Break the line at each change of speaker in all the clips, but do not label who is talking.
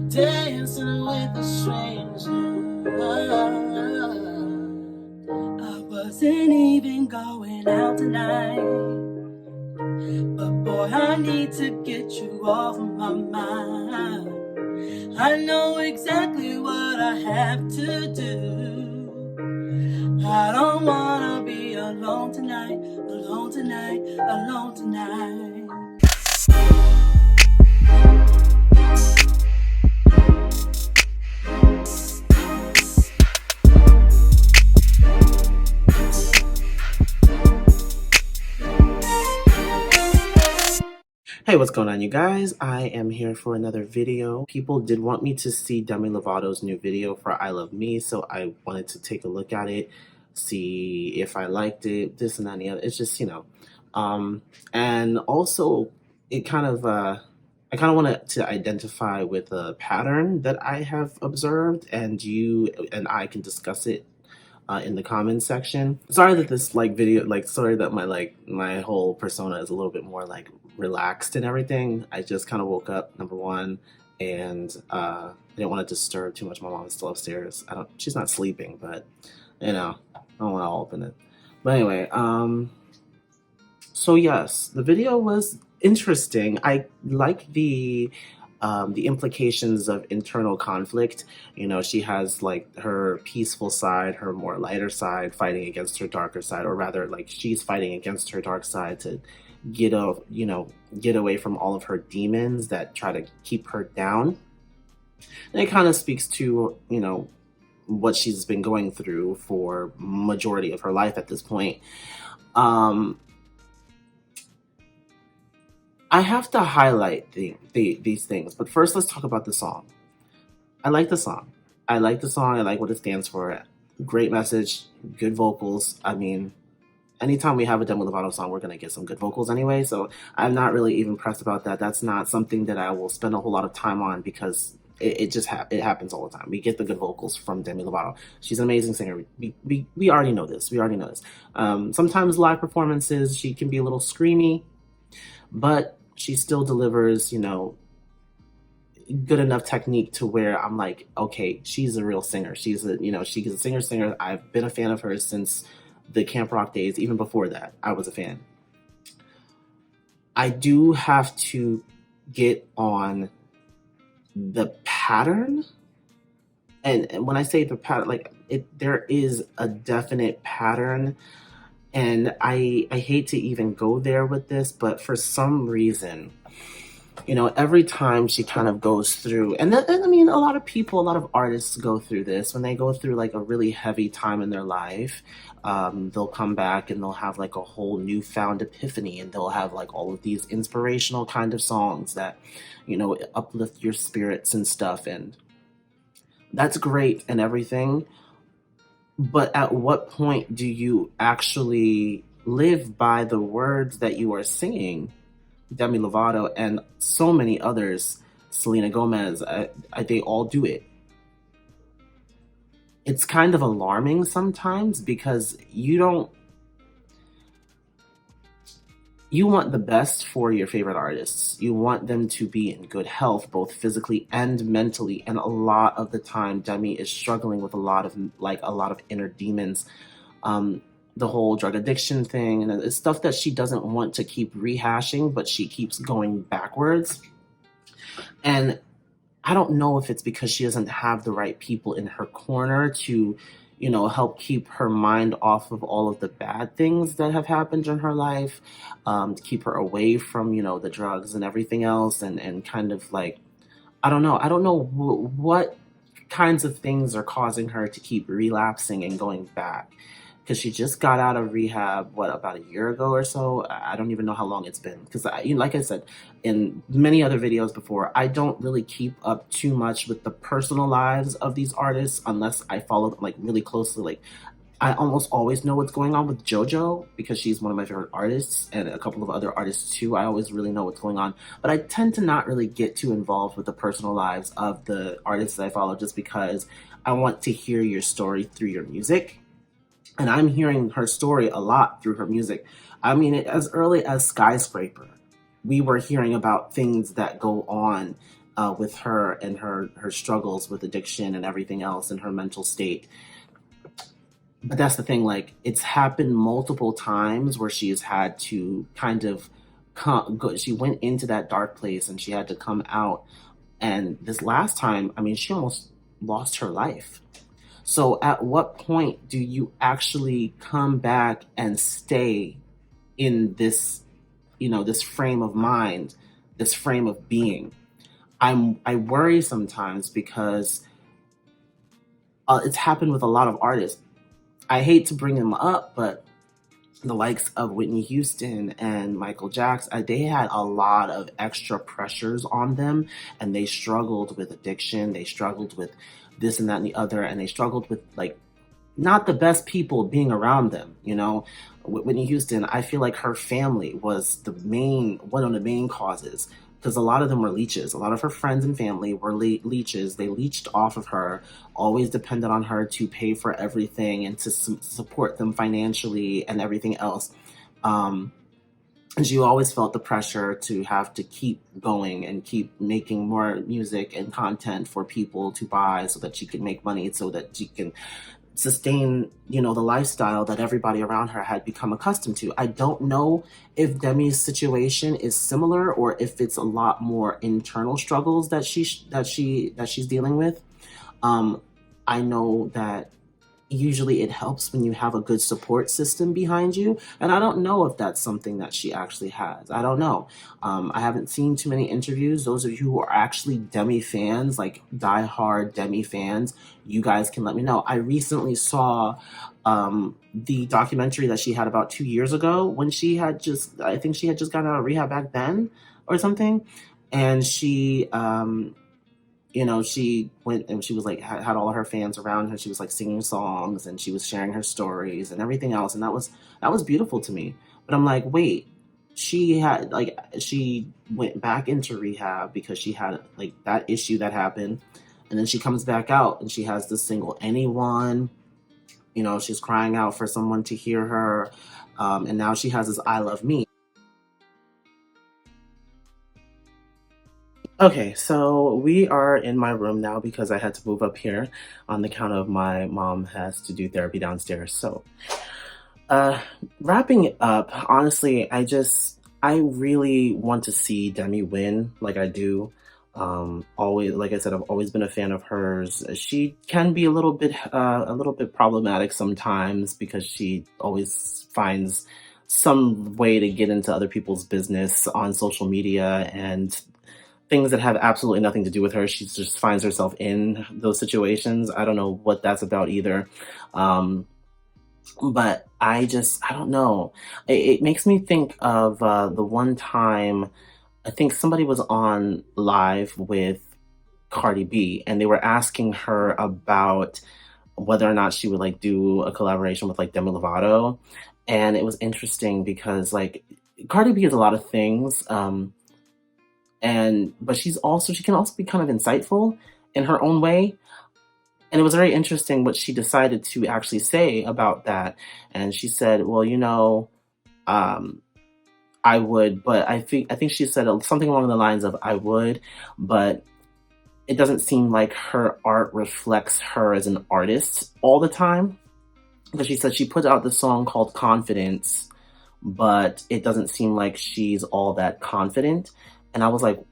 dancing with a stranger. I wasn't even going out tonight, but boy, I need to get you off of my mind. I know exactly what I have to do. I don't wanna be alone tonight, alone tonight, alone tonight. Hey, what's going on, you guys? I am here for another video. People did want me to see Demi Lovato's new video for I Love Me, so I wanted to take a look at it, see if I liked it, this and that and the other. It's just, and also it kind of, I kind of wanted to identify with a pattern that I have observed, and you and I can discuss it in the comments section. Sorry that this video, sorry that my whole persona is a little bit more relaxed and everything. I just kind of woke up, number one, and I didn't want to disturb too much. My mom is still upstairs. She's not sleeping, but I don't want to open it. But anyway, so yes, the video was interesting. I like the implications of internal conflict. She has her peaceful side, her more lighter side, fighting against her darker side, or rather, she's fighting against her dark side to get away from all of her demons that try to keep her down. And it kind of speaks to what she's been going through for majority of her life at this point. I have to highlight these things, but first let's talk about the song. I like the song. I like what it stands for. Great message, good vocals. I mean, anytime we have a Demi Lovato song, we're going to get some good vocals anyway, so I'm not really even pressed about that. That's not something that I will spend a whole lot of time on because it happens all the time. We get the good vocals from Demi Lovato. She's an amazing singer. We already know this. Sometimes live performances, she can be a little screamy, but she still delivers, good enough technique to where I'm like, okay, she's a real singer. She's a singer. I've been a fan of hers since the Camp Rock days. Even before that, I was a fan. I do have to get on the pattern. And when I say the pattern, there is a definite pattern. And I hate to even go there with this, but for some reason, every time she kind of goes through, a lot of artists go through this. When they go through a really heavy time in their life, they'll come back and they'll have a whole newfound epiphany, and they'll have all of these inspirational kind of songs that, uplift your spirits and stuff. And that's great and everything. But at what point do you actually live by the words that you are singing? Demi Lovato and so many others, Selena Gomez, they all do it. It's kind of alarming sometimes because you want the best for your favorite artists. You want them to be in good health, both physically and mentally. And a lot of the time, Demi is struggling with a lot of inner demons. The whole drug addiction thing, and it's stuff that she doesn't want to keep rehashing, but she keeps going backwards. And I don't know if it's because she doesn't have the right people in her corner to help keep her mind off of all of the bad things that have happened in her life, to keep her away from, the drugs and everything else. And kind of I don't know what kinds of things are causing her to keep relapsing and going back. Because she just got out of rehab, about a year ago or so? I don't even know how long it's been. Because, like I said, in many other videos before, I don't really keep up too much with the personal lives of these artists unless I follow them, really closely. I almost always know what's going on with JoJo because she's one of my favorite artists, and a couple of other artists too. I always really know what's going on. But I tend to not really get too involved with the personal lives of the artists that I follow just because I want to hear your story through your music. And I'm hearing her story a lot through her music. As early as Skyscraper, we were hearing about things that go on with her and her struggles with addiction and everything else and her mental state. But that's the thing, like it's happened multiple times where she has had to kind of she went into that dark place and she had to come out. And this last time, I mean, she almost lost her life. So at what point do you actually come back and stay in this, this frame of mind, this frame of being? I worry sometimes because it's happened with a lot of artists. I hate to bring them up, but the likes of Whitney Houston and Michael Jackson, they had a lot of extra pressures on them, and they struggled with addiction. They struggled with this and that and the other, and they struggled with like not the best people being around them. Whitney Houston, I feel like her family was one of the main causes, because a lot of them were leeches. A lot of her friends and family were leeches. They leached off of her, always depended on her to pay for everything and to support them financially and everything else. And she always felt the pressure to have to keep going and keep making more music and content for people to buy so that she could make money, so that she can sustain, the lifestyle that everybody around her had become accustomed to. I don't know if Demi's situation is similar or if it's a lot more internal struggles that she's dealing with. I know that usually it helps when you have a good support system behind you. And I don't know if that's something that she actually has. I don't know. I haven't seen too many interviews. Those of you who are actually Demi fans, like diehard Demi fans, you guys can let me know. I recently saw the documentary that she had about 2 years ago, when I think she had just gotten out of rehab back then or something. And she went and she was like had all of her fans around her. She was like singing songs and she was sharing her stories and everything else, and that was beautiful to me. But I'm like, wait, she went back into rehab because she had like that issue that happened, and then she comes back out and she has this single Anyone. She's crying out for someone to hear her, and now she has this I Love Me. Okay, so we are in my room now because I had to move up here on the count of my mom has to do therapy downstairs. So, uh, wrapping it up, honestly, I really want to see Demi win, like I do. Always, like I said, I've always been a fan of hers. She can be a little bit problematic sometimes because she always finds some way to get into other people's business on social media and things that have absolutely nothing to do with her. She just finds herself in those situations. I don't know what that's about either. Um, but I don't know. It makes me think of the one time I think somebody was on live with Cardi B and they were asking her about whether or not she would like do a collaboration with like Demi Lovato. And it was interesting because like Cardi B is a lot of things. And but she can also be kind of insightful in her own way, and it was very interesting what she decided to actually say about that. And she said, well, um I would, but I think she said something along the lines of I would, but it doesn't seem like her art reflects her as an artist all the time, because she said she put out this song called Confidence, but it doesn't seem like she's all that confident. And I was like,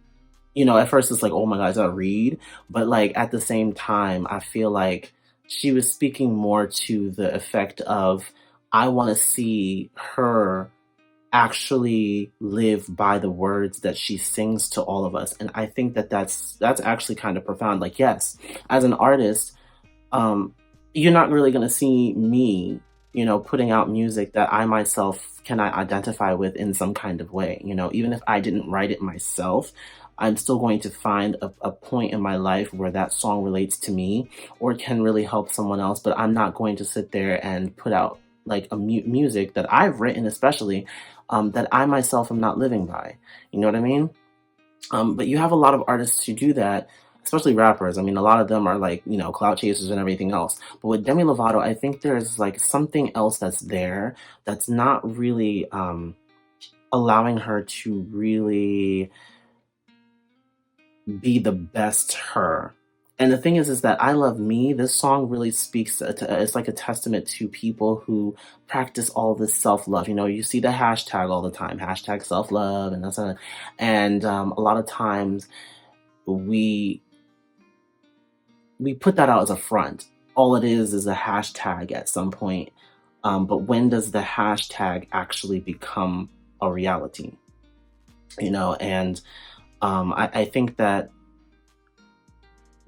at first it's like, oh my God, is that a read? But like at the same time, I feel like she was speaking more to the effect of, I want to see her actually live by the words that she sings to all of us. And I think that that's actually kind of profound. Like, yes, as an artist, um, you're not really going to see me, putting out music that I myself cannot identify with in some kind of way. Even if I didn't write it myself, I'm still going to find a point in my life where that song relates to me or can really help someone else. But I'm not going to sit there and put out like a music that I've written, especially that I myself am not living by. You know what I mean? But you have a lot of artists who do that, especially rappers. I mean, a lot of them are like, clout chasers and everything else. But with Demi Lovato, I think there's like something else that's there that's not really allowing her to really be the best her. And the thing is that I Love Me, this song really speaks to, it's like a testament to people who practice all this self-love. You know, you see the hashtag all the time, hashtag self-love, and a lot of times we we put that out as a front. All it is a hashtag at some point. But when does the hashtag actually become a reality? You know, and I think that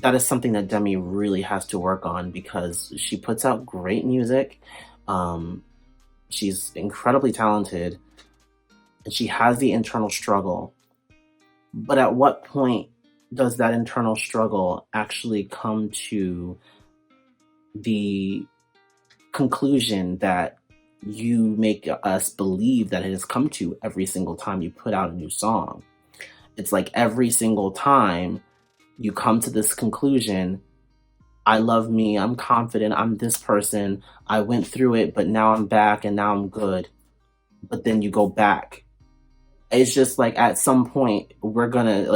that is something that Demi really has to work on because she puts out great music. Um, she's incredibly talented and she has the internal struggle. But at what point does that internal struggle actually come to the conclusion that you make us believe that it has come to every single time you put out a new song? It's like every single time you come to this conclusion, I love me, I'm confident, I'm this person, I went through it, but now I'm back and now I'm good. But then you go back. It's just like at some point,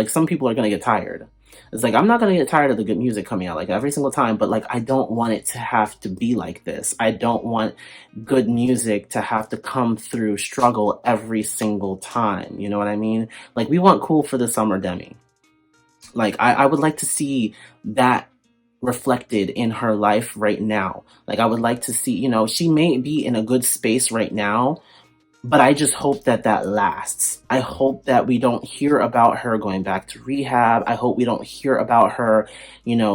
some people are gonna get tired. It's like, I'm not gonna get tired of the good music coming out like every single time, but like, I don't want it to have to be like this. I don't want good music to have to come through struggle every single time. You know what I mean? Like, we want Cool for the Summer, Demi. Like, I would like to see that reflected in her life right now. Like, I would like to see, she may be in a good space right now, but I just hope that that lasts. I hope that we don't hear about her going back to rehab. I hope we don't hear about her,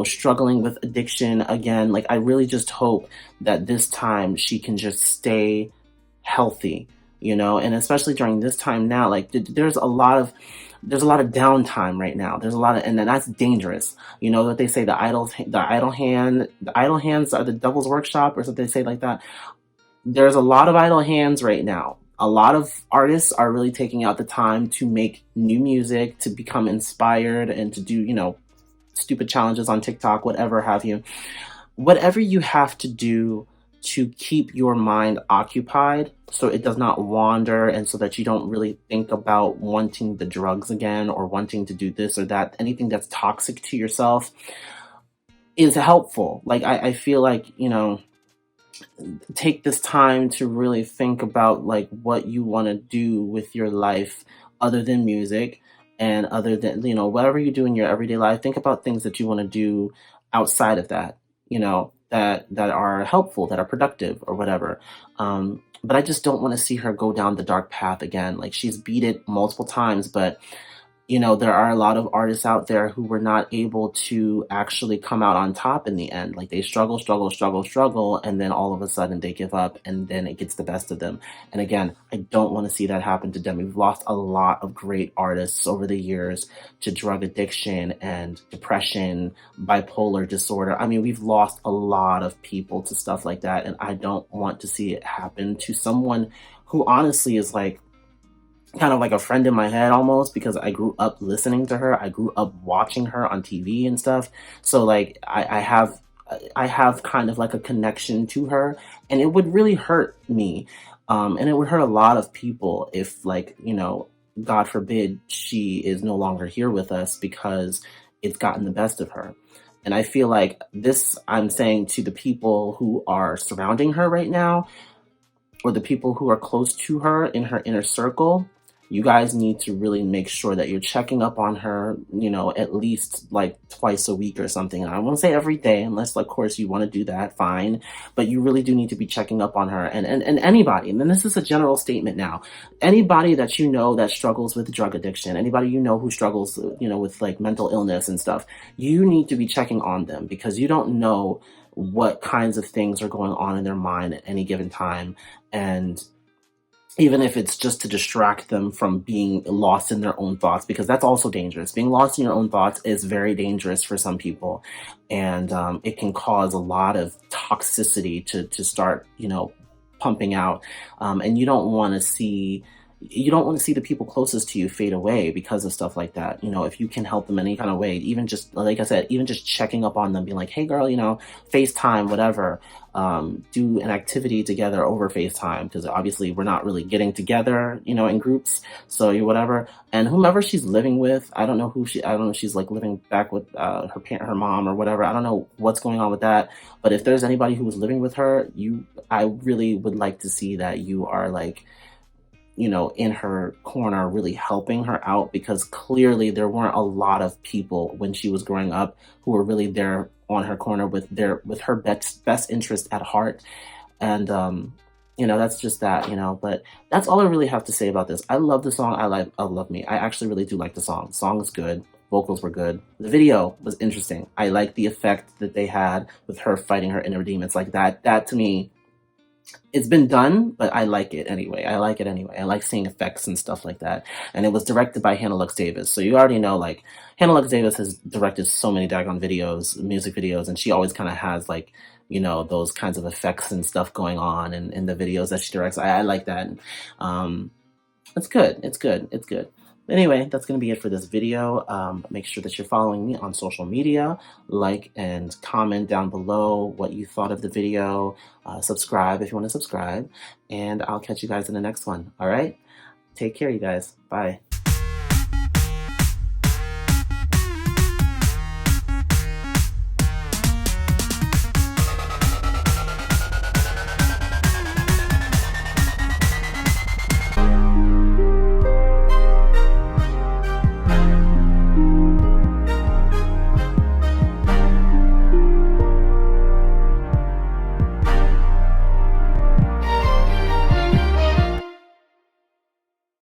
struggling with addiction again. Like, I really just hope that this time she can just stay healthy, and especially during this time now, like there's a lot of downtime right now. And then that's dangerous. You know what they say, the idle hands are the devil's workshop, or something they say like that. There's a lot of idle hands right now. A lot of artists are really taking out the time to make new music, to become inspired, and to do, stupid challenges on TikTok, whatever have you. Whatever you have to do to keep your mind occupied so it does not wander, and so that you don't really think about wanting the drugs again or wanting to do this or that, anything that's toxic to yourself, is helpful. Like, I feel like, take this time to really think about like what you want to do with your life other than music, and other than, whatever you do in your everyday life. Think about things that you want to do outside of that, that are helpful, that are productive, or whatever. But I just don't want to see her go down the dark path again. Like, she's beat it multiple times, but there are a lot of artists out there who were not able to actually come out on top in the end. Like, they struggle, and then all of a sudden they give up, and then it gets the best of them. And again, I don't want to see that happen to Demi. We've lost a lot of great artists over the years to drug addiction and depression, bipolar disorder. I mean, we've lost a lot of people to stuff like that, and I don't want to see it happen to someone who honestly is like, kind of like a friend in my head almost, because I grew up listening to her. I grew up watching her on TV and stuff. So like, I have kind of like a connection to her, and it would really hurt me. And it would hurt a lot of people if, like, God forbid, she is no longer here with us because it's gotten the best of her. And I feel like this, I'm saying to the people who are surrounding her right now, or the people who are close to her in her inner circle, you guys need to really make sure that you're checking up on her, at least like twice a week or something. And I won't say every day, unless, of course, you want to do that, fine. But you really do need to be checking up on her. And anybody, and then this is a general statement now, anybody that that struggles with drug addiction, anybody who struggles, with like mental illness and stuff, you need to be checking on them, because you don't know what kinds of things are going on in their mind at any given time. And even if it's just to distract them from being lost in their own thoughts, because that's also dangerous. Being lost in your own thoughts is very dangerous for some people. And it can cause a lot of toxicity to start, pumping out. And you don't want to see the people closest to you fade away because of stuff like that. If you can help them in any kind of way, even just, like I said, even just checking up on them, being like, hey girl, FaceTime, whatever. do an activity together over FaceTime, because obviously we're not really getting together, in groups. So you whatever, and whomever she's living with, I don't know who she, I don't know if she's like living back with her mom or whatever. I don't know what's going on with that. But if there's anybody who was living with her, I really would like to see that you are like, in her corner, really helping her out, because clearly there weren't a lot of people when she was growing up who were really there on her corner with her best interest at heart. And that's just that, but that's all I really have to say about this. I love the song. I love me. I actually really do like the song. The song is good. Vocals were good. The video was interesting. I like the effect that they had with her fighting her inner demons like that. That to me, it's been done, but I like it anyway. I like it anyway. I like seeing effects and stuff like that. And it was directed by Hannah Lux Davis. So you already know, like, Hannah Lux Davis has directed so many daggone videos, music videos, and she always kind of has, like, those kinds of effects and stuff going on in the videos that she directs. I like that. It's good. It's good. It's good. Anyway, that's going to be it for this video. Make sure that you're following me on social media. Like and comment down below what you thought of the video. Subscribe if you want to subscribe. And I'll catch you guys in the next one. All right? Take care, you guys. Bye.